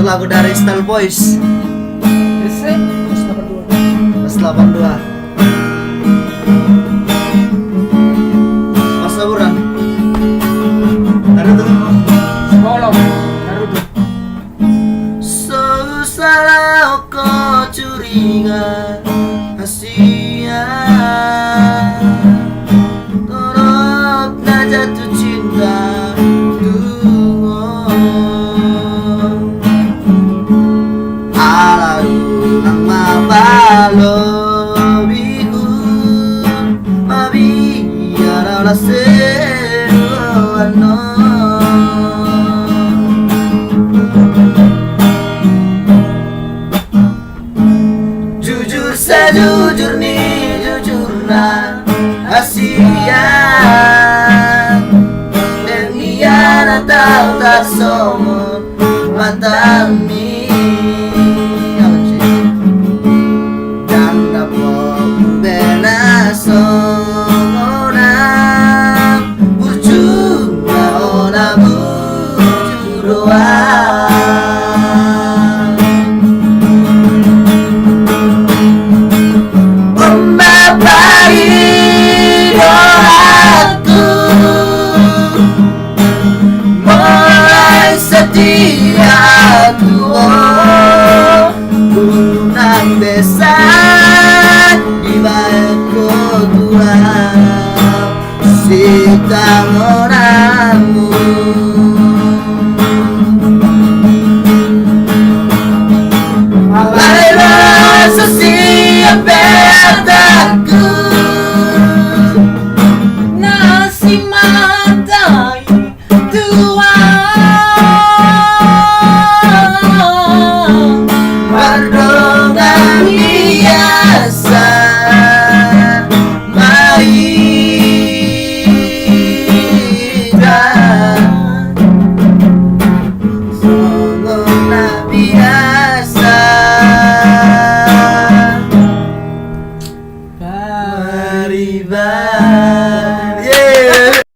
Satu lagu dari Style Boys. Mas 82. Mas Saburan. Naruto. Sekolong Naruto. Salah kau curiga Asia Torok na jatuh cinta Alaru ang mapalobiku Mabiyaraw la seruano Jujur sejujur nih jujurna Asia Dan ia tahu tak somot mata mi Dan dapat bena somona Burjuna ona burjuroa Setia tua Unang besar Di balik kota Sita